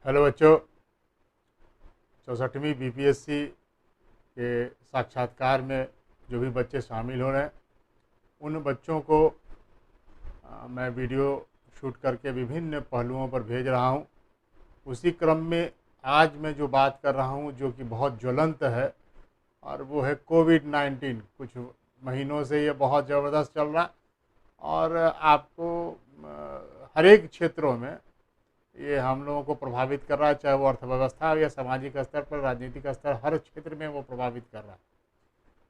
Hello बच्चों, 64वीं BPSC के साक्षात्कार में जो भी बच्चे शामिल हो रहे हैं उन बच्चों को मैं वीडियो शूट करके विभिन्न पहलुओं पर भेज रहा हूं। उसी क्रम में आज मैं जो बात कर रहा हूं जो कि बहुत ज्वलंत है और वो है कोविड-19। कुछ महीनों से ये बहुत ज़बरदस्त चल रहा और आपको हर एक क्षेत्रों में ये हम लोगों को प्रभावित कर रहा है, चाहे वो अर्थव्यवस्था या सामाजिक स्तर पर, राजनीतिक स्तर, हर क्षेत्र में वो प्रभावित कर रहा है।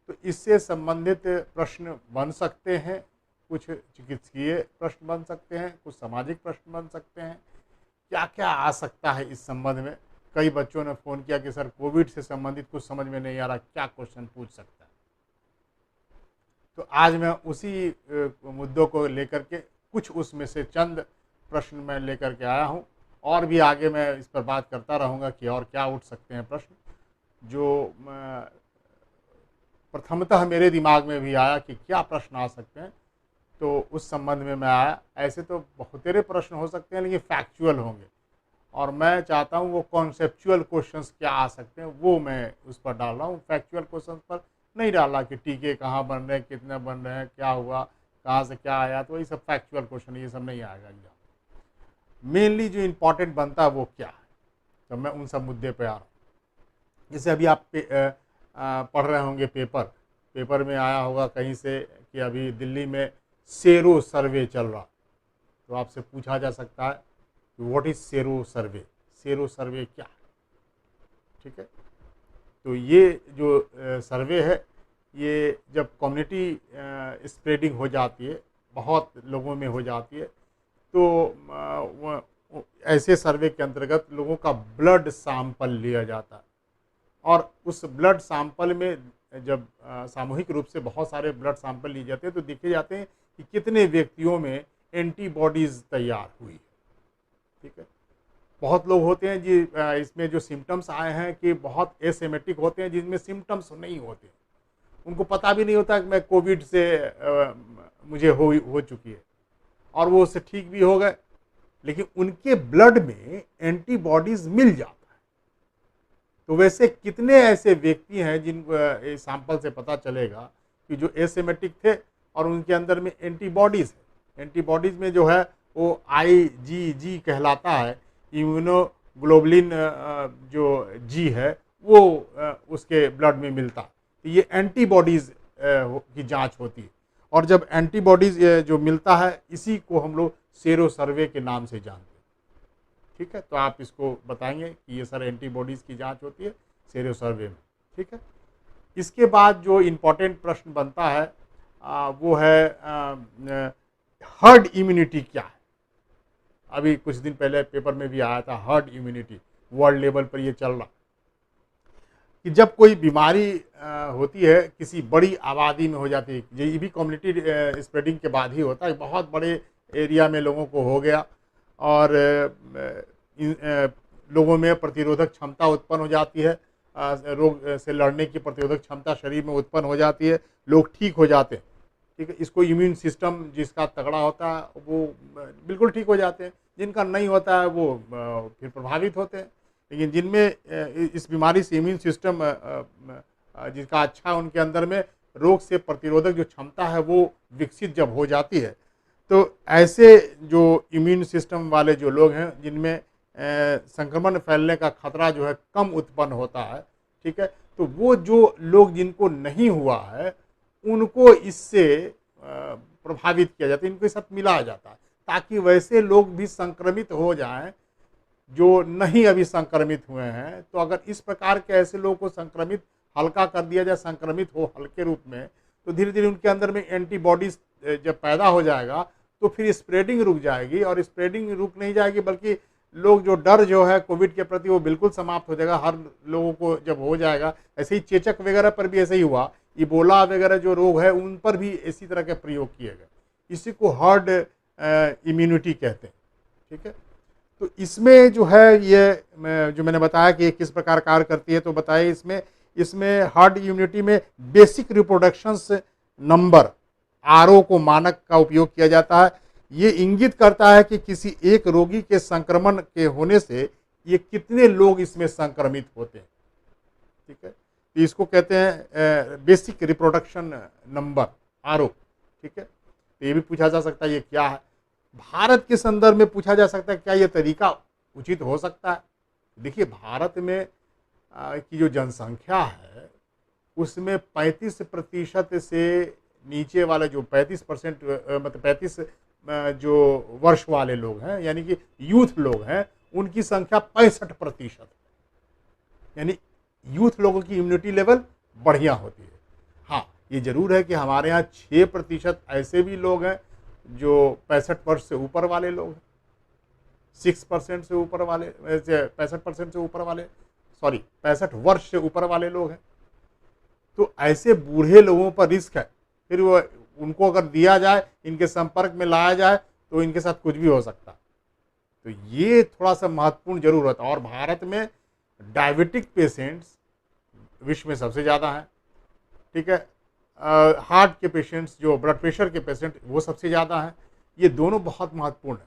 तो इससे संबंधित प्रश्न बन सकते हैं, कुछ चिकित्सकीय प्रश्न बन सकते हैं, कुछ सामाजिक प्रश्न बन सकते हैं। क्या क्या आ सकता है इस संबंध में? कई बच्चों ने फ़ोन किया कि सर कोविड से संबंधित कुछ समझ में नहीं आ रहा, क्या क्वेश्चन पूछ सकता है। तो आज मैं उसी मुद्दों को लेकर के कुछ उसमें से चंद प्रश्न मैं लेकर के आया हूँ और भी आगे मैं इस पर बात करता रहूँगा कि और क्या उठ सकते हैं प्रश्न। जो प्रथमतः मेरे दिमाग में भी आया कि क्या प्रश्न आ सकते हैं, तो उस संबंध में मैं आया। ऐसे तो बहुत सारे प्रश्न हो सकते हैं लेकिन फैक्चुअल होंगे और मैं चाहता हूँ वो कॉन्सेप्चुअल क्वेश्चंस क्या आ सकते हैं वो मैं उस पर डाल रहा हूँ। फैक्चुअल क्वेश्चंस पर नहीं डाला कि टीके कहाँ बन रहे हैं, कितने बन रहे हैं, क्या हुआ, कहाँ से क्या आया, तो ये सब फैक्चुअल क्वेश्चन, ये सब नहीं आएगा एग्जाम। मेनली जो इम्पोर्टेंट बनता है वो क्या है, तो मैं उन सब मुद्दे पे आ रहा हूँ। जैसे अभी आप पढ़ रहे होंगे पेपर में आया होगा कहीं से कि अभी दिल्ली में सेरो सर्वे चल रहा, तो आपसे पूछा जा सकता है कि what is sero survey, sero survey क्या है। ठीक है, तो ये जो सर्वे है ये जब कम्युनिटी स्प्रेडिंग हो जाती है, बहुत लोगों में हो जाती है, तो ऐसे सर्वे के अंतर्गत लोगों का ब्लड सैंपल लिया जाता है और उस ब्लड सैंपल में जब सामूहिक रूप से बहुत सारे ब्लड सैंपल लिए जाते हैं तो देखे जाते हैं कि कितने व्यक्तियों में एंटीबॉडीज़ तैयार हुई है। ठीक है, बहुत लोग होते हैं जी इसमें जो सिम्टम्स आए हैं कि बहुत एसिम्प्टोमेटिक होते हैं, जिनमें सिम्टम्स नहीं होते, उनको पता भी नहीं होता कि मैं कोविड से मुझे हो चुकी है और वो उससे ठीक भी हो गए, लेकिन उनके ब्लड में एंटीबॉडीज मिल जाता है। तो वैसे कितने ऐसे व्यक्ति हैं जिन सैंपल से पता चलेगा कि जो एसिम्प्टोमेटिक थे और उनके अंदर में एंटीबॉडीज है। एंटीबॉडीज में जो है वो IgG कहलाता है, इम्यूनोग्लोबुलिन जो जी है वो उसके ब्लड में मिलता है। तो ये एंटीबॉडीज की जांच होती है और जब एंटीबॉडीज जो मिलता है इसी को हम लोग सेरो सर्वे के नाम से जानते हैं। ठीक है, तो आप इसको बताएंगे कि ये सर एंटीबॉडीज की जांच होती है सेरो सर्वे में। ठीक है, इसके बाद जो इम्पोर्टेंट प्रश्न बनता है वो है हर्ड इम्यूनिटी क्या है। अभी कुछ दिन पहले पेपर में भी आया था हर्ड इम्यूनिटी, वर्ल्ड लेवल पर ये चल रहा कि जब कोई बीमारी होती है किसी बड़ी आबादी में हो जाती है, ये भी कम्युनिटी स्प्रेडिंग के बाद ही होता है, बहुत बड़े एरिया में लोगों को हो गया और लोगों में प्रतिरोधक क्षमता उत्पन्न हो जाती है, रोग से लड़ने की प्रतिरोधक क्षमता शरीर में उत्पन्न हो जाती है, लोग ठीक हो जाते हैं। ठीक है, इसको इम्यून सिस्टम जिसका तगड़ा होता है वो बिल्कुल ठीक हो जाते हैं, जिनका नहीं होता है वो फिर प्रभावित होते हैं। लेकिन जिनमें इस बीमारी से इम्यून सिस्टम जिसका अच्छा है उनके अंदर में रोग से प्रतिरोधक जो क्षमता है वो विकसित जब हो जाती है, तो ऐसे जो इम्यून सिस्टम वाले जो लोग हैं जिनमें संक्रमण फैलने का खतरा जो है कम उत्पन्न होता है, ठीक है, तो वो जो लोग जिनको नहीं हुआ है उनको इससे प्रभावित किया जाता है, इनके साथ मिलाया जाता है ताकि वैसे लोग भी संक्रमित हो जाएं जो नहीं अभी संक्रमित हुए हैं। तो अगर इस प्रकार के ऐसे लोगों को संक्रमित हल्का कर दिया जाए, संक्रमित हो हल्के रूप में, तो धीरे धीरे उनके अंदर में एंटीबॉडीज जब पैदा हो जाएगा तो फिर स्प्रेडिंग रुक जाएगी और स्प्रेडिंग रुक नहीं जाएगी बल्कि लोग जो डर जो है कोविड के प्रति वो बिल्कुल समाप्त हो जाएगा। हर लोगों को जब हो जाएगा, ऐसे ही चेचक वगैरह पर भी ऐसे ही हुआ, इबोला वगैरह जो रोग है उन पर भी इसी तरह के प्रयोग किए गए, इसी को हर्ड इम्यूनिटी कहते हैं। ठीक है, तो इसमें जो है ये जो मैंने बताया कि किस प्रकार कार्य करती है, तो बताइए इसमें हर्ड इम्यूनिटी में बेसिक रिप्रोडक्शंस नंबर RO को मानक का उपयोग किया जाता है। ये इंगित करता है कि किसी एक रोगी के संक्रमण के होने से ये कितने लोग इसमें संक्रमित होते हैं, ठीक है। तो इसको कहते हैं बेसिक रिप्रोडक्शन नंबर, आरओ, ठीक है। तो ये भी पूछा जा सकता है ये क्या है। भारत के संदर्भ में पूछा जा सकता है क्या ये तरीका उचित हो सकता है। देखिए भारत में की जो जनसंख्या है उसमें 35% से नीचे वाले जो 35% मतलब 35 जो वर्ष वाले लोग हैं यानी कि यूथ लोग हैं उनकी संख्या 65%, यानी यूथ लोगों की इम्यूनिटी लेवल बढ़िया होती है। हाँ ये जरूर है कि हमारे यहाँ 6% ऐसे भी लोग हैं जो 65 वर्ष से ऊपर वाले लोग हैं, 6% से ऊपर वाले 65% से ऊपर वाले 65 वर्ष से ऊपर वाले लोग हैं। तो ऐसे बूढ़े लोगों पर रिस्क है, फिर वो उनको अगर दिया जाए, इनके संपर्क में लाया जाए तो इनके साथ कुछ भी हो सकता है। तो ये थोड़ा सा महत्वपूर्ण जरूर होता है। और भारत में डायबिटिक पेशेंट्स विश्व में सबसे ज़्यादा हैं, ठीक है। हार्ट के पेशेंट्स, जो ब्लड प्रेशर के पेशेंट, वो सबसे ज़्यादा हैं। ये दोनों बहुत महत्वपूर्ण है।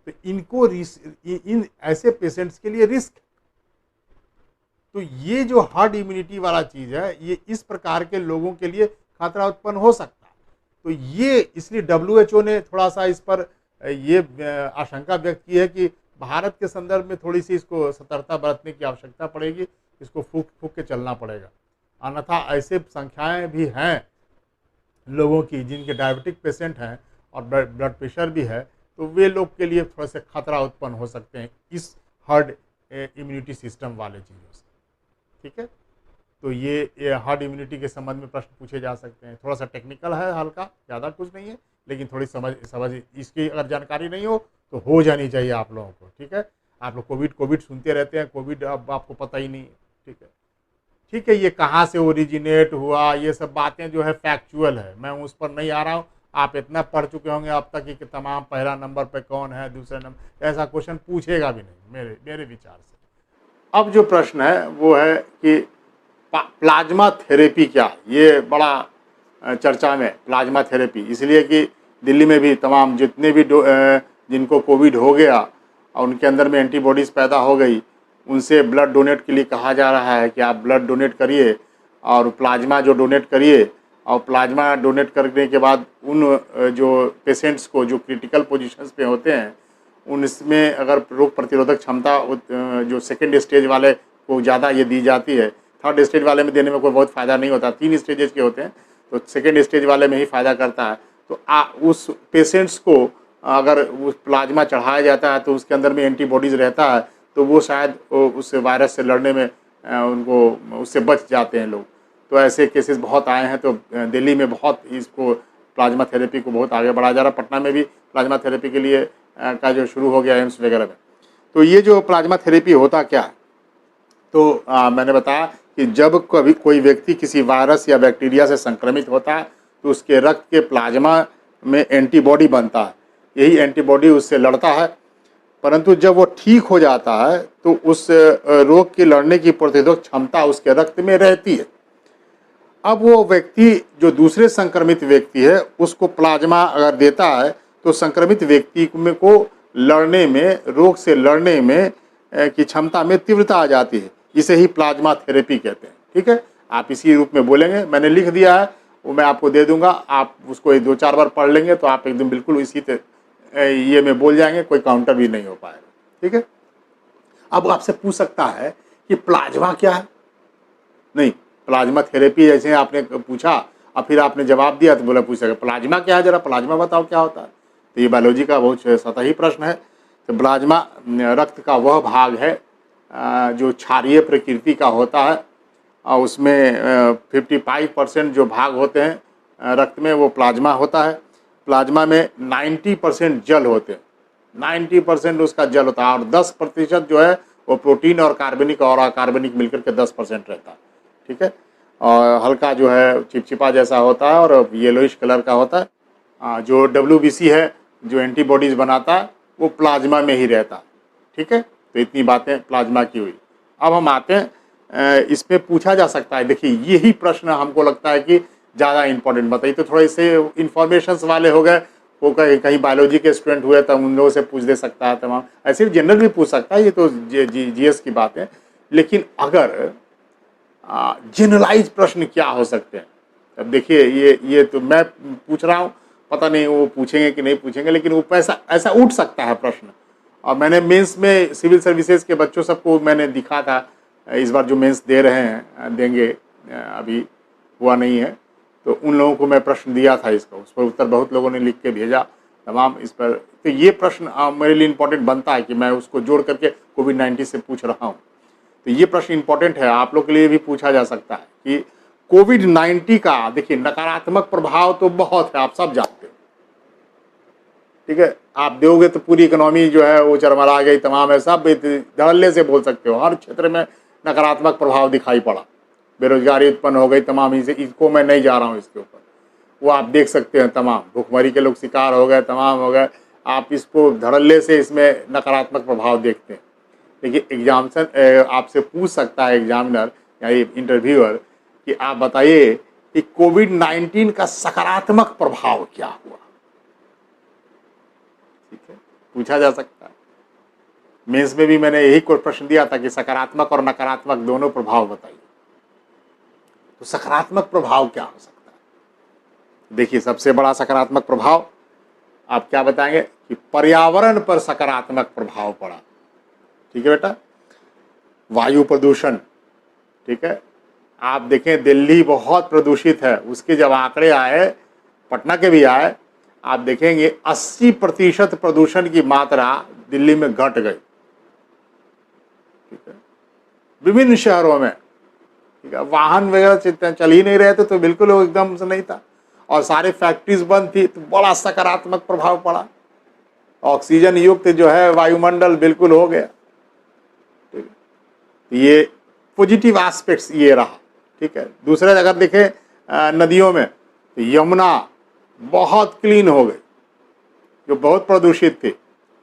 तो इनको इन ऐसे पेशेंट्स के लिए रिस्क, तो ये जो हर्ड इम्यूनिटी वाला चीज़ है ये इस प्रकार के लोगों के लिए खतरा उत्पन्न हो सकता है। तो ये इसलिए WHO ने थोड़ा सा इस पर ये आशंका व्यक्त की है कि भारत के संदर्भ में थोड़ी सी इसको सतर्कता बरतने की आवश्यकता पड़ेगी, इसको फूक फूक के चलना पड़ेगा। अन्यथा ऐसे संख्याएं भी हैं लोगों की जिनके डायबिटिक पेशेंट हैं और ब्लड प्रेशर भी है, तो वे लोग के लिए थोड़ा सा खतरा उत्पन्न हो सकते हैं इस हर्ड इम्यूनिटी सिस्टम वाले चीज़ों से, ठीक है। तो ये हर्ड इम्यूनिटी के संबंध में प्रश्न पूछे जा सकते हैं। थोड़ा सा टेक्निकल है, हल्का, ज़्यादा कुछ नहीं है, लेकिन थोड़ी समझ इसकी अगर जानकारी नहीं हो जानी चाहिए आप लोगों को, ठीक है। आप लोग कोविड सुनते रहते हैं, कोविड अब आपको पता ही नहीं है, ठीक है। ठीक है, ये कहाँ से ओरिजिनेट हुआ, ये सब बातें जो है फैक्चुअल है, मैं उस पर नहीं आ रहा हूँ। आप इतना पढ़ चुके होंगे अब तक कि तमाम पहला नंबर पे कौन है, दूसरे नंबर, ऐसा क्वेश्चन पूछेगा भी नहीं मेरे विचार से। अब जो प्रश्न है वो है कि प्लाज्मा थेरेपी क्या है। ये बड़ा चर्चा में प्लाज्मा थेरेपी, इसलिए कि दिल्ली में भी तमाम जितने भी जिनको कोविड हो गया और उनके अंदर में एंटीबॉडीज़ पैदा हो गई, उनसे ब्लड डोनेट के लिए कहा जा रहा है कि आप ब्लड डोनेट करिए और प्लाज्मा जो डोनेट करिए, और प्लाज्मा डोनेट करने के बाद उन जो पेशेंट्स को जो क्रिटिकल पोजीशंस पे होते हैं उनमें अगर रोग प्रतिरोधक क्षमता जो सेकेंड स्टेज वाले को ज़्यादा ये दी जाती है, थर्ड स्टेज वाले में देने में कोई बहुत फ़ायदा नहीं होता। 3 स्टेजेस के होते हैं, तो सेकेंड स्टेज वाले में ही फ़ायदा करता है। तो उस पेशेंट्स को अगर उस प्लाज्मा चढ़ाया जाता है तो उसके अंदर में एंटीबॉडीज़ रहता है, तो वो शायद उस वायरस से लड़ने में उनको उससे बच जाते हैं लोग। तो ऐसे केसेस बहुत आए हैं। तो दिल्ली में बहुत इसको प्लाज्मा थेरेपी को बहुत आगे बढ़ाया जा रहा है। पटना में भी प्लाज्मा थेरेपी के लिए का जो शुरू हो गया एम्स वगैरह में। तो ये जो प्लाज्मा थेरेपी होता क्या है, तो मैंने बताया कि जब कभी कोई व्यक्ति किसी वायरस या बैक्टीरिया से संक्रमित होता है तो उसके रक्त के प्लाज्मा में एंटीबॉडी बनता है, यही एंटीबॉडी उससे लड़ता है। परंतु जब वो ठीक हो जाता है तो उस रोग के लड़ने की प्रतिरोधक क्षमता उसके रक्त में रहती है। अब वो व्यक्ति जो दूसरे संक्रमित व्यक्ति है उसको प्लाज्मा अगर देता है तो संक्रमित व्यक्ति में को लड़ने में, रोग से लड़ने में की क्षमता में तीव्रता आ जाती है। इसे ही प्लाज्मा थेरेपी कहते हैं, ठीक है। आप इसी रूप में बोलेंगे, मैंने लिख दिया है, वो मैं आपको दे दूंगा, आप उसको 2-4 बार पढ़ लेंगे तो आप एकदम बिल्कुल इसी ये में बोल जाएंगे, कोई काउंटर भी नहीं हो पाएगा, ठीक है। अब आपसे पूछ सकता है कि प्लाज्मा क्या है। नहीं, प्लाज्मा थेरेपी जैसे आपने पूछा और फिर आपने जवाब दिया तो बोला पूछेगा प्लाज्मा क्या है, जरा प्लाज्मा बताओ क्या होता है। तो ये बायोलॉजी का बहुत सतही प्रश्न है। तो प्लाज्मा रक्त का वह भाग है जो क्षारीय प्रकृति का होता है, और उसमें 55% जो भाग होते हैं रक्त में वो प्लाज्मा होता है। प्लाज्मा में 90% जल होते हैं, 90% उसका जल होता है, और 10% जो है वो प्रोटीन और कार्बनिक और अकार्बनिक मिलकर के 10% रहता है, ठीक है। और हल्का जो है चिपचिपा जैसा होता है और येलोइश कलर का होता है। जो WBC है, जो एंटीबॉडीज़ बनाता है, वो प्लाज्मा में ही रहता है, ठीक है। तो इतनी बातें प्लाज्मा की हुई। अब हम आते हैं, इसमें पूछा जा सकता है, देखिए यही प्रश्न हमको लगता है कि ज़्यादा इम्पोर्टेंट बताइए। तो थोड़े से इन्फॉर्मेशंस वाले हो गए, वो कहीं कहीं बायोलॉजी के स्टूडेंट हुए तो उन लोगों से पूछ दे सकता है तमाम, ऐसे जनरल भी पूछ सकता है, ये तो जीएस की बात है। लेकिन अगर जनरलाइज प्रश्न क्या हो सकते हैं, अब देखिए ये तो मैं पूछ रहा हूँ, पता नहीं वो पूछेंगे कि नहीं पूछेंगे, लेकिन वो ऐसा उठ सकता है प्रश्न। और मैंने मेंस में सिविल सर्विसेज के बच्चों सबको मैंने दिखा था, इस बार जो मेंस दे रहे हैं देंगे, अभी हुआ नहीं है, तो उन लोगों को मैं प्रश्न दिया था इसका, उस पर उत्तर बहुत लोगों ने लिख के भेजा तमाम इस पर। तो ये प्रश्न मेरे लिए इम्पोर्टेंट बनता है कि मैं उसको जोड़ करके कोविड-19 से पूछ रहा हूँ। तो ये प्रश्न इम्पोर्टेंट है, आप लोग के लिए भी पूछा जा सकता है कि कोविड-19 का देखिए नकारात्मक प्रभाव तो बहुत है, आप सब जानते हो, ठीक है। आप दोगे तो पूरी इकोनॉमी जो है वो चरमरा गई, तमाम है, सब धड़ल्ले से बोल सकते हो, हर क्षेत्र में नकारात्मक प्रभाव दिखाई पड़ा, बेरोजगारी उत्पन्न हो गई तमाम। इसको मैं नहीं जा रहा हूँ इसके ऊपर, वो आप देख सकते हैं, तमाम भुखमरी के लोग शिकार हो गए, तमाम हो गए। आप इसको धड़ल्ले से इसमें नकारात्मक प्रभाव देखते हैं। देखिए एग्जामिनेशन आपसे पूछ सकता है एग्जामिनर या इंटरव्यूअर कि आप बताइए कि कोविड-19 का सकारात्मक प्रभाव क्या हुआ, ठीक है, पूछा जा सकता है। मेंस में भी मैंने यही कोई प्रश्न दिया था कि सकारात्मक और नकारात्मक दोनों प्रभाव बताइए। तो सकारात्मक प्रभाव क्या हो सकता है? देखिए सबसे बड़ा सकारात्मक प्रभाव आप क्या बताएंगे कि पर्यावरण पर सकारात्मक प्रभाव पड़ा, ठीक है बेटा। वायु प्रदूषण, ठीक है, आप देखें दिल्ली बहुत प्रदूषित है, उसके जब आंकड़े आए, पटना के भी आए, आप देखेंगे 80% प्रदूषण की मात्रा दिल्ली में घट गई, ठीक है, विभिन्न शहरों में, ठीक है। वाहन वगैरह चल ही नहीं रहे थे, तो बिल्कुल वो एकदम से नहीं था, और सारे फैक्ट्रीज बंद थी, तो बड़ा सकारात्मक प्रभाव पड़ा। ऑक्सीजन युक्त जो है वायुमंडल बिल्कुल हो गया, ठीक है। ये पॉजिटिव एस्पेक्ट्स ये रहा, ठीक है। दूसरे अगर देखें नदियों में, तो यमुना बहुत क्लीन हो गई, जो बहुत प्रदूषित थी।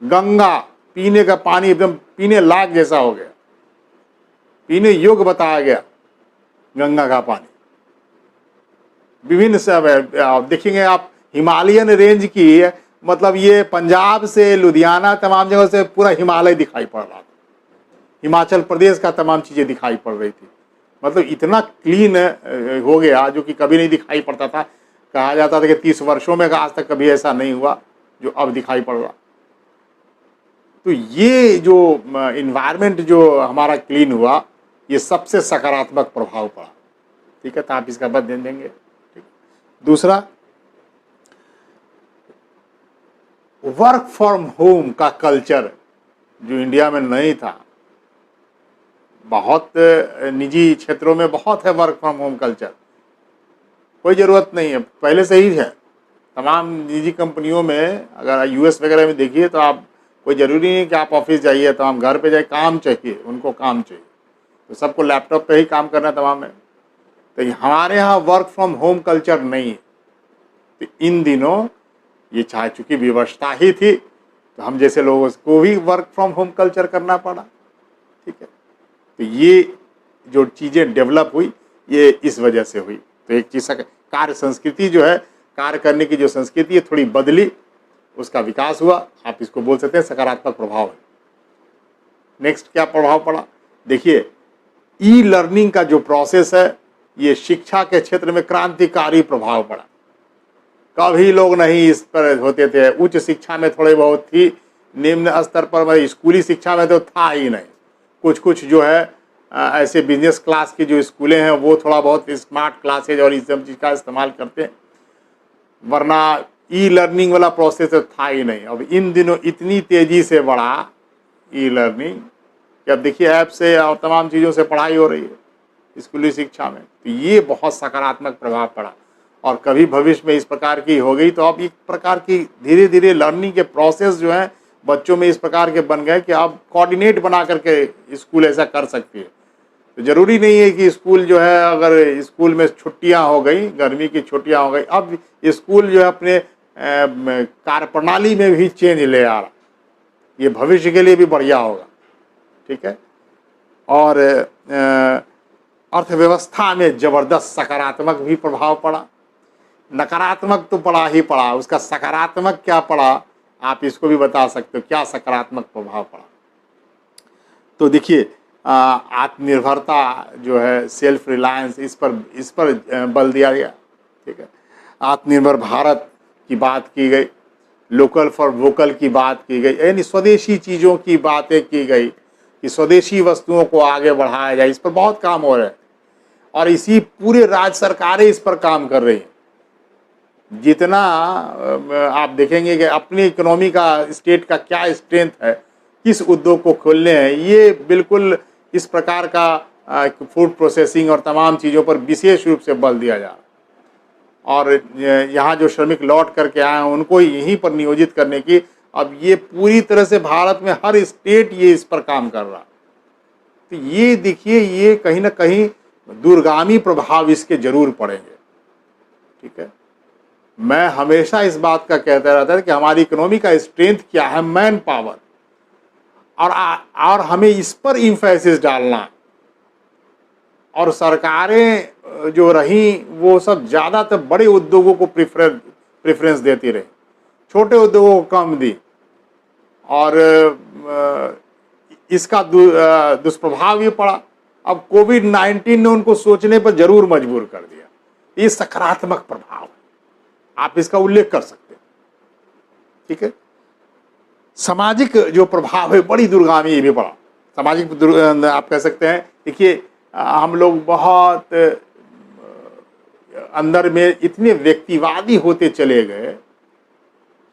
गंगा पीने का पानी एकदम पीने लायक जैसा हो गया, पीने योग्य बताया गया गंगा का पानी। विभिन्न सब देखेंगे आप, हिमालयन रेंज की, मतलब ये पंजाब से लुधियाना तमाम जगह से पूरा हिमालय दिखाई पड़ रहा था, हिमाचल प्रदेश का तमाम चीज़ें दिखाई पड़ रही थी। मतलब इतना क्लीन हो गया जो कि कभी नहीं दिखाई पड़ता था। कहा जाता था कि 30 वर्षों में आज तक कभी ऐसा नहीं हुआ जो अब दिखाई पड़ रहा। तो ये जो इन्वायरमेंट जो हमारा क्लीन हुआ, ये सबसे सकारात्मक प्रभाव पड़ा, ठीक है। तो आप इसका बद ध्यान देंगे, ठीक। दूसरा, वर्क फ्रॉम होम का कल्चर जो इंडिया में नहीं था, बहुत निजी क्षेत्रों में बहुत है वर्क फ्रॉम होम कल्चर, कोई ज़रूरत नहीं है, पहले से ही है। तमाम निजी कंपनियों में अगर यूएस वगैरह में देखिए तो आप, कोई ज़रूरी नहीं कि आप ऑफिस जाइए, तमाम घर पे जाए, काम चाहिए उनको, काम चाहिए, तो सबको लैपटॉप पे ही काम करना तमाम है। तो हमारे यहाँ वर्क फ्रॉम होम कल्चर नहीं है। तो इन दिनों ये चाहे चूँकि व्यवस्था ही थी, तो हम जैसे लोगों को भी वर्क फ्रॉम होम कल्चर करना पड़ा, ठीक है। तो ये जो चीज़ें डेवलप हुई, ये इस वजह से हुई। तो एक चीज़ कार्य संस्कृति जो है, कार्य करने की जो संस्कृति है थोड़ी बदली, उसका विकास हुआ, आप इसको बोल सकते हैं सकारात्मक प्रभाव है। नेक्स्ट क्या प्रभाव पड़ा, देखिए ई लर्निंग का जो प्रोसेस है, ये शिक्षा के क्षेत्र में क्रांतिकारी प्रभाव पड़ा। कभी लोग नहीं इस पर होते थे, उच्च शिक्षा में थोड़े बहुत थी, निम्न स्तर पर स्कूली शिक्षा में तो था ही नहीं। कुछ कुछ जो है ऐसे बिजनेस क्लास की जो स्कूलें हैं, वो थोड़ा बहुत स्मार्ट क्लासेज और इस सब चीज़ का इस्तेमाल करते हैं, वरना ई लर्निंग वाला प्रोसेस तो था ही नहीं। अब इन दिनों इतनी तेज़ी से बढ़ा ई लर्निंग कि अब देखिए ऐप से और तमाम चीज़ों से पढ़ाई हो रही है स्कूली शिक्षा में। तो ये बहुत सकारात्मक प्रभाव पड़ा, और कभी भविष्य में इस प्रकार की हो गई तो अब एक प्रकार की धीरे धीरे लर्निंग के प्रोसेस जो है बच्चों में इस प्रकार के बन गए कि आप कोऑर्डिनेट बना करके स्कूल ऐसा कर सकती है। तो ज़रूरी नहीं है कि स्कूल जो है, अगर स्कूल में छुट्टियां हो गई, गर्मी की छुट्टियां हो गई, अब स्कूल जो है अपने कार्यप्रणाली में भी चेंज ले आ रहा, ये भविष्य के लिए भी बढ़िया होगा, ठीक है। और अर्थव्यवस्था में ज़बरदस्त सकारात्मक भी प्रभाव पड़ा। नकारात्मक तो पड़ा ही पड़ा, उसका सकारात्मक क्या पड़ा आप इसको भी बता सकते हो, क्या सकारात्मक प्रभाव पड़ा? तो देखिए आत्मनिर्भरता जो है, सेल्फ रिलायंस, इस पर बल दिया गया। ठीक है, आत्मनिर्भर भारत की बात की गई, लोकल फॉर वोकल की बात की गई, यानी स्वदेशी चीज़ों की बातें की गई कि स्वदेशी वस्तुओं को आगे बढ़ाया जाए। इस पर बहुत काम हो रहा है और इसी पूरे राज्य सरकारें इस पर काम कर रही हैं। जितना आप देखेंगे कि अपनी इकोनॉमी का, स्टेट का क्या स्ट्रेंथ है, किस उद्योग को खोलने हैं, ये बिल्कुल इस प्रकार का फूड प्रोसेसिंग और तमाम चीज़ों पर विशेष रूप से बल दिया जा रहा है। और यहाँ जो श्रमिक लौट करके आए हैं उनको यहीं पर नियोजित करने की, अब ये पूरी तरह से भारत में हर स्टेट ये इस पर काम कर रहा। तो ये देखिए, ये कहीं ना कहीं दूरगामी प्रभाव इसके जरूर पड़ेंगे। ठीक है, मैं हमेशा इस बात का कहता रहता है कि हमारी इकोनॉमी का स्ट्रेंथ क्या है, मैन पावर, और हमें इस पर इम्फेसिस डालना। और सरकारें जो रहीं वो सब ज़्यादातर बड़े उद्योगों को प्रेफरेंस देती रही, छोटे उद्योगों को कम दी, और इसका दुष्प्रभाव ये पड़ा। अब कोविड-19 ने उनको सोचने पर जरूर मजबूर कर दिया। ये सकारात्मक प्रभाव है, आप इसका उल्लेख कर सकते हैं। ठीक है, सामाजिक जो प्रभाव है बड़ी दूरगामी ये भी पड़ा। सामाजिक आप कह सकते हैं, देखिए हम लोग बहुत अंदर में इतने व्यक्तिवादी होते चले गए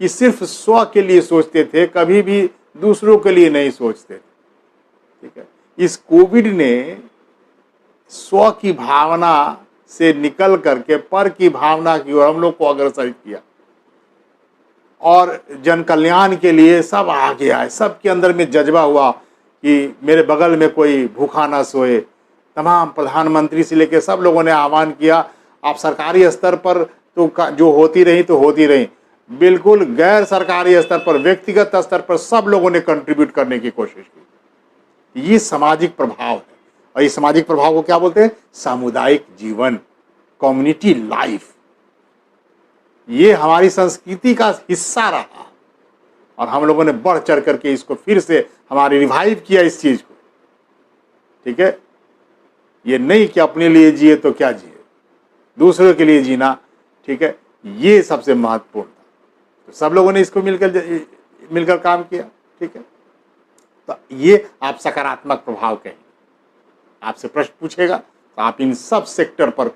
कि सिर्फ स्व के लिए सोचते थे, कभी भी दूसरों के लिए नहीं सोचते थे। ठीक है, इस कोविड ने स्व की भावना से निकल करके पर की भावना की ओर हम लोग को अग्रसर किया और जन कल्याण के लिए सब आगे आए। सबके अंदर में जज्बा हुआ कि मेरे बगल में कोई भूखा ना सोए। तमाम प्रधानमंत्री से लेकर सब लोगों ने आह्वान किया। आप सरकारी स्तर पर तो जो होती रही, बिल्कुल गैर सरकारी स्तर पर, व्यक्तिगत स्तर पर सब लोगों ने कंट्रीब्यूट करने की कोशिश की। ये सामाजिक प्रभाव है, और इस सामाजिक प्रभाव को क्या बोलते हैं? सामुदायिक जीवन, कम्युनिटी लाइफ। ये हमारी संस्कृति का हिस्सा रहा और हम लोगों ने बढ़ चढ़ करके इसको फिर से हमारे रिवाइव किया इस चीज को। ठीक है, ये नहीं कि अपने लिए जिए तो क्या जिए, दूसरों के लिए जीना। ठीक है, ये सबसे महत्वपूर्ण था। तो सब लोगों ने इसको मिलकर काम किया। ठीक है, तो ये आप सकारात्मक प्रभाव कहें। आपसे प्रश्न पूछेगा तो आप इन सब सेक्टर पर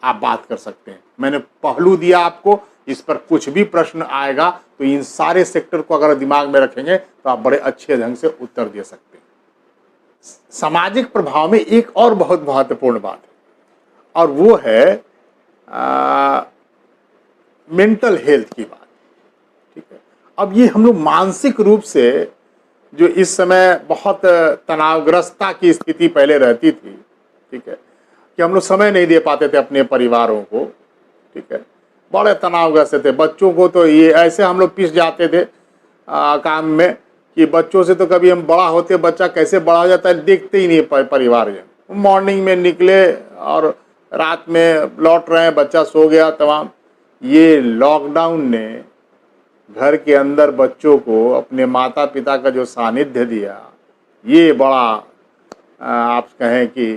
आप बात कर सकते हैं। मैंने पहलू दिया आपको, इस पर कुछ भी प्रश्न आएगा तो इन सारे सेक्टर को अगर दिमाग में रखेंगे तो आप बड़े अच्छे ढंग से उत्तर दे सकते हैं। सामाजिक प्रभाव में एक और बहुत महत्वपूर्ण बात है, और वो है मेंटल हेल्थ की बात। ठीक है, अब ये हम लोग मानसिक रूप से जो इस समय बहुत तनावग्रस्ता की स्थिति पहले रहती थी, ठीक है, कि हम लोग समय नहीं दे पाते थे अपने परिवारों को। ठीक है, बड़े तनावग्रस्त थे। बच्चों को तो ये ऐसे हम लोग पिस जाते थे काम में कि बच्चों से तो कभी हम बड़ा होते, बच्चा कैसे बड़ा हो जाता है देखते ही नहीं परिवारजन। मॉर्निंग में निकले और रात में लौट रहे हैं, बच्चा सो गया तमाम। ये लॉकडाउन ने घर के अंदर बच्चों को अपने माता पिता का जो सानिध्य दिया, ये बड़ा आप कहें कि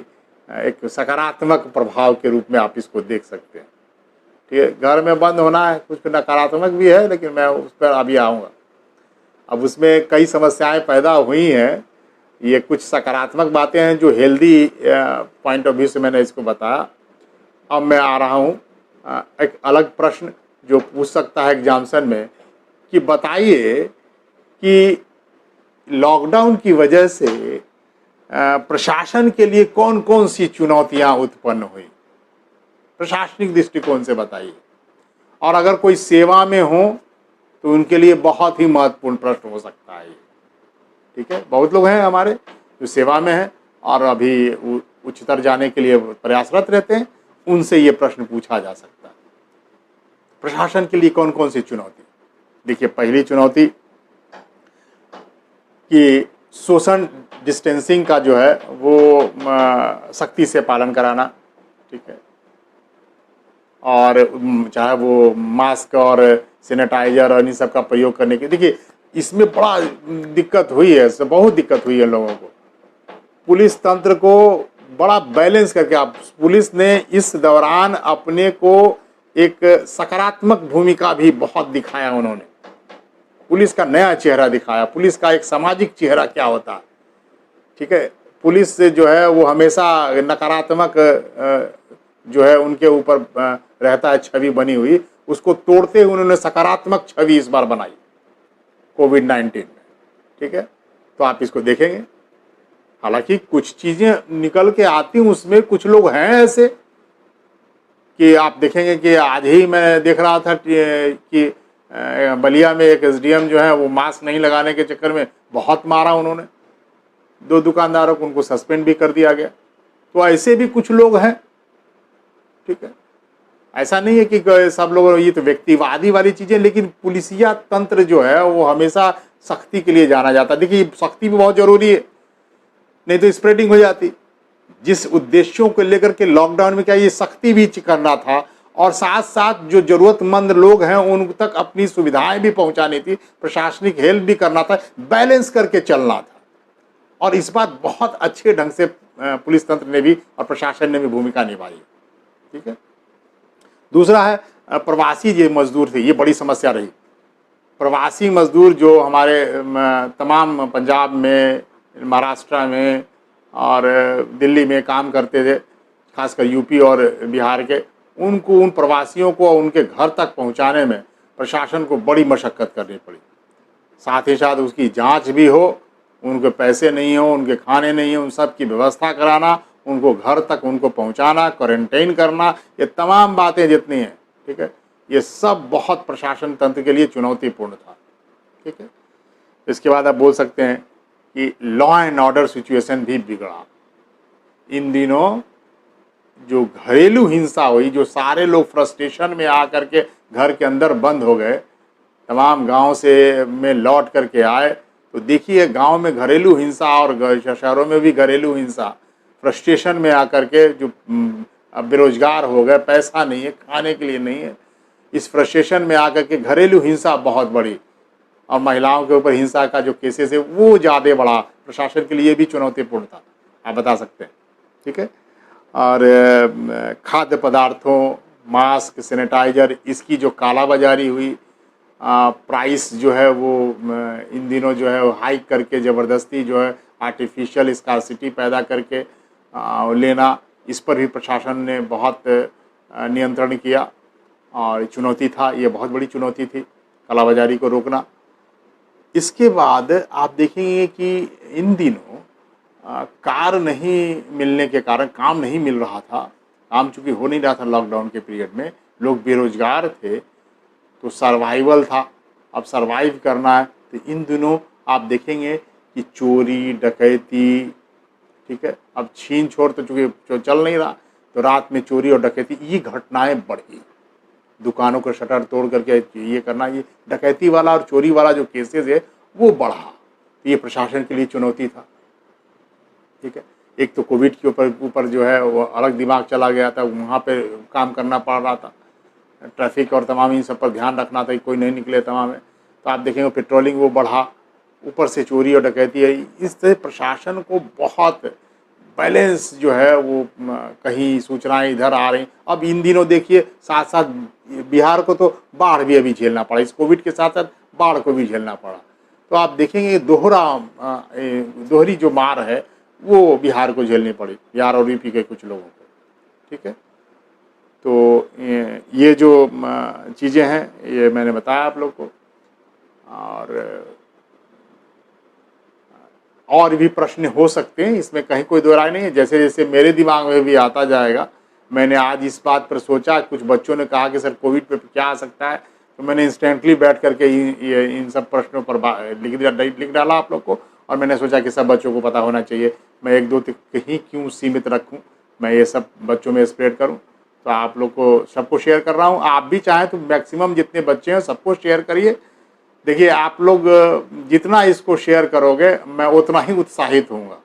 एक सकारात्मक प्रभाव के रूप में आप इसको देख सकते हैं। ठीक है, घर में बंद होना है, कुछ नकारात्मक भी है, लेकिन मैं उस पर अभी आऊँगा। अब उसमें कई समस्याएं पैदा हुई हैं। ये कुछ सकारात्मक बातें हैं जो हेल्दी पॉइंट ऑफ व्यू से मैंने इसको बताया। अब मैं आ रहा हूँ एक अलग प्रश्न जो पूछ सकता है एग्जामिनेशन में, कि बताइए कि लॉकडाउन की वजह से प्रशासन के लिए कौन कौन सी चुनौतियां उत्पन्न हुई, प्रशासनिक दृष्टिकोण से बताइए। और अगर कोई सेवा में हो तो उनके लिए बहुत ही महत्वपूर्ण प्रश्न हो सकता है। ठीक है, बहुत लोग हैं हमारे जो सेवा में हैं और अभी उच्चतर जाने के लिए प्रयासरत रहते हैं, उनसे ये प्रश्न पूछा जा सकता है। प्रशासन के लिए कौन कौन सी चुनौती? देखिए, पहली चुनौती कि सोशल डिस्टेंसिंग का जो है वो सख्ती से पालन कराना। ठीक है, और चाहे वो मास्क और सैनिटाइजर और इन सब का प्रयोग करने के, देखिए इसमें बड़ा दिक्कत हुई है, बहुत दिक्कत हुई है लोगों को। पुलिस तंत्र को बड़ा बैलेंस करके, आप पुलिस ने इस दौरान अपने को एक सकारात्मक भूमिका भी बहुत दिखाया उन्होंने, पुलिस का नया चेहरा दिखाया, पुलिस का एक सामाजिक चेहरा क्या होता है, ठीक है। पुलिस से जो है वो हमेशा नकारात्मक जो है उनके ऊपर रहता है छवि बनी हुई, उसको तोड़ते हुए उन्होंने सकारात्मक छवि इस बार बनाई कोविड-19 में, ठीक है। तो आप इसको देखेंगे, हालांकि कुछ चीज़ें निकल के आती, उसमें कुछ लोग हैं ऐसे कि आप देखेंगे कि आज ही मैं देख रहा था कि बलिया में एक एसडीएम जो है वो मास्क नहीं लगाने के चक्कर में बहुत मारा उन्होंने, 2 दुकानदारों को, उनको सस्पेंड भी कर दिया गया। तो ऐसे भी कुछ लोग हैं, ठीक है। ऐसा नहीं है कि सब लोग, ये तो व्यक्तिवादी वाली चीज़ें, लेकिन पुलिसिया तंत्र जो है वो हमेशा सख्ती के लिए जाना जाता है। देखिए सख्ती भी बहुत ज़रूरी है, नहीं तो स्प्रेडिंग हो जाती। जिस उद्देश्यों को लेकर के लॉकडाउन में क्या ये सख्ती भी करना था, और साथ साथ जो ज़रूरतमंद लोग हैं उन तक अपनी सुविधाएं भी पहुंचानी थी, प्रशासनिक हेल्प भी करना था, बैलेंस करके चलना था। और इस बात बहुत अच्छे ढंग से पुलिस तंत्र ने भी और प्रशासन ने भी भूमिका निभाई, ठीक है। दूसरा है प्रवासी जो मजदूर थे, ये बड़ी समस्या रही। प्रवासी मजदूर जो हमारे तमाम पंजाब में, महाराष्ट्र में और दिल्ली में काम करते थे, खासकर यूपी और बिहार के, उनको, उन प्रवासियों को उनके घर तक पहुंचाने में प्रशासन को बड़ी मशक्क़त करनी पड़ी। साथ ही साथ उसकी जांच भी हो, उनके पैसे नहीं हो, उनके खाने नहीं हो, उन सब की व्यवस्था कराना, उनको घर तक उनको पहुंचाना, क्वारंटाइन करना, ये तमाम बातें जितनी हैं, ठीक है, ये सब बहुत प्रशासन तंत्र के लिए चुनौतीपूर्ण था, ठीक है। इसके बाद आप बोल सकते हैं कि लॉ एंड ऑर्डर सिचुएशन भी बिगड़ा। इन दिनों जो घरेलू हिंसा हुई, जो सारे लोग फ्रस्ट्रेशन में आकर के घर के अंदर बंद हो गए, तमाम गांव से में लौट करके आए, तो देखिए गांव में घरेलू हिंसा और शहरों में भी घरेलू हिंसा, फ्रस्ट्रेशन में आकर के जो बेरोजगार हो गए, पैसा नहीं है, खाने के लिए नहीं है, इस फ्रस्ट्रेशन में आकर के घरेलू हिंसा बहुत बढ़ी, और महिलाओं के ऊपर हिंसा का जो केसेस है वो ज़्यादा बढ़ा। प्रशासन के लिए भी चुनौतीपूर्ण था, आप बता सकते हैं, ठीक है। और खाद्य पदार्थों, मास्क, सैनिटाइजर, इसकी जो कालाबाजारी हुई, प्राइस जो है वो इन दिनों जो है हाइक करके ज़बरदस्ती जो है आर्टिफिशियल स्कार्सिटी पैदा करके लेना, इस पर भी प्रशासन ने बहुत नियंत्रण किया, और चुनौती था, ये बहुत बड़ी चुनौती थी कालाबाजारी को रोकना। इसके बाद आप देखेंगे कि इन दिनों कार नहीं मिलने के कारण, काम नहीं मिल रहा था, काम चूँकि हो नहीं रहा था लॉकडाउन के पीरियड में, लोग बेरोजगार थे, तो सर्वाइवल था, अब सर्वाइव करना है। तो इन दिनों आप देखेंगे कि चोरी डकैती, ठीक है, अब छीन छोड़ तो चूँकि चल नहीं रहा, तो रात में चोरी और डकैती, ये घटनाएं बढ़ी, दुकानों को शटर तोड़ करके ये करना, ये डकैती वाला और चोरी वाला जो केसेस है वो बढ़ा। तो ये प्रशासन के लिए चुनौती था, ठीक है। एक तो कोविड के ऊपर जो है वो अलग दिमाग चला गया था, वहाँ पे काम करना पड़ रहा था, ट्रैफिक और तमाम इन सब पर ध्यान रखना था, कोई नहीं निकले तमाम में, तो आप देखेंगे पेट्रोलिंग वो बढ़ा, ऊपर से चोरी और डकैती है। इस तरह प्रशासन को बहुत बैलेंस जो है वो, कहीं सूचनाएं इधर आ रही। अब इन दिनों देखिए साथ साथ बिहार को तो बाढ़ भी अभी झेलना पड़ा, इस कोविड के साथ साथ बाढ़ को भी झेलना पड़ा। तो आप देखेंगे दोहरी जो मार है वो बिहार को झेलनी पड़ी, बिहार और यूपी के कुछ लोगों को, ठीक है। तो ये जो चीज़ें हैं ये मैंने बताया आप लोग को, और भी प्रश्न हो सकते हैं, इसमें कहीं कोई दो राय नहीं है, जैसे जैसे मेरे दिमाग में भी आता जाएगा। मैंने आज इस बात पर सोचा, कुछ बच्चों ने कहा कि सर कोविड पे क्या आ सकता है, तो मैंने इंस्टेंटली बैठ करके इन सब प्रश्नों पर लिख डाला आप लोग को, और मैंने सोचा कि सब बच्चों को पता होना चाहिए, मैं एक दो कहीं क्यों सीमित रखूं, मैं ये सब बच्चों में स्प्रेड करूं। तो आप लोग को सबको शेयर कर रहा हूं, आप भी चाहें तो मैक्सिमम जितने बच्चे हैं सबको शेयर करिए। देखिए आप लोग जितना इसको शेयर करोगे मैं उतना ही उत्साहित होऊंगा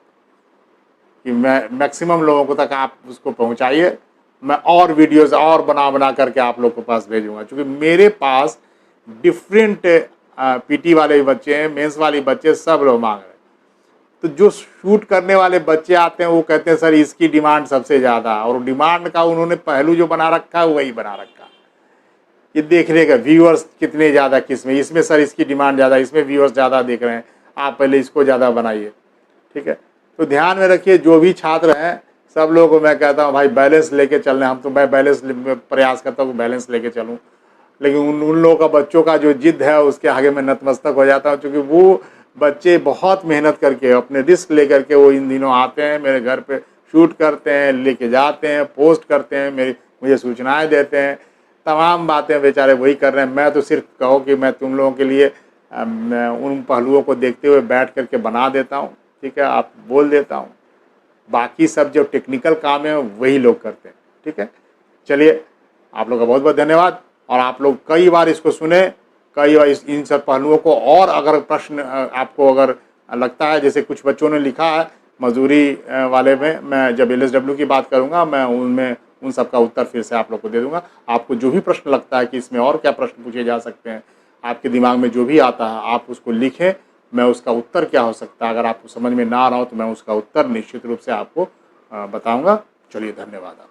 कि मैं मैक्सिमम लोगों को तक आप उसको पहुंचाइए, मैं और वीडियोस और बना बना करके आप लोग के पास भेजूंगा, क्योंकि मेरे पास डिफरेंट पीटी वाले भी बच्चे हैं, मेंस वाले बच्चे, सब लोग मांग रहे हैं। तो जो शूट करने वाले बच्चे आते हैं वो कहते हैं सर इसकी डिमांड सबसे ज़्यादा, और डिमांड का उन्होंने पहलू जो बना रखा है वही बना रखा है, ये देखने का व्यूअर्स कितने ज़्यादा किसमें, इसमें सर इसकी डिमांड ज़्यादा, इसमें व्यूअर्स ज़्यादा देख रहे हैं, आप पहले इसको ज़्यादा बनाइए। ठीक है, तो ध्यान में रखिए जो भी छात्र हैं सब लोगों को मैं कहता हूँ भाई बैलेंस लेके चलना, हम तो मैं बैलेंस प्रयास करता हूँ बैलेंस लेके चलूँ, लेकिन उन लोगों का बच्चों का जो जिद है उसके आगे मैं नतमस्तक हो जाता हूँ, क्योंकि वो बच्चे बहुत मेहनत करके अपने रिस्क लेकर के वो इन दिनों आते हैं मेरे घर पे, शूट करते हैं, लेके जाते हैं, पोस्ट करते हैं, मुझे सूचनाएं देते हैं, तमाम बातें बेचारे वही कर रहे हैं। मैं तो सिर्फ कहो कि मैं तुम लोगों के लिए उन पहलुओं को देखते हुए बैठ करके बना देता हूँ, ठीक है, आप बोल देता हूँ, बाकी सब जो टेक्निकल काम है वही लोग करते हैं। ठीक है, चलिए आप लोग का बहुत बहुत धन्यवाद, और आप लोग कई बार इसको सुने, कई बार इन सब पहलुओं को, और अगर प्रश्न आपको अगर लगता है, जैसे कुछ बच्चों ने लिखा है मजदूरी वाले में, मैं जब LSW की बात करूँगा मैं उनमें उन सब का उत्तर फिर से आप लोग को दे दूँगा। आपको जो भी प्रश्न लगता है कि इसमें और क्या प्रश्न पूछे जा सकते हैं, आपके दिमाग में जो भी आता है आप उसको लिखें, मैं उसका उत्तर क्या हो सकता है, अगर आपको समझ में ना आ रहा हो तो मैं उसका उत्तर निश्चित रूप से आपको बताऊँगा। चलिए धन्यवाद आपको।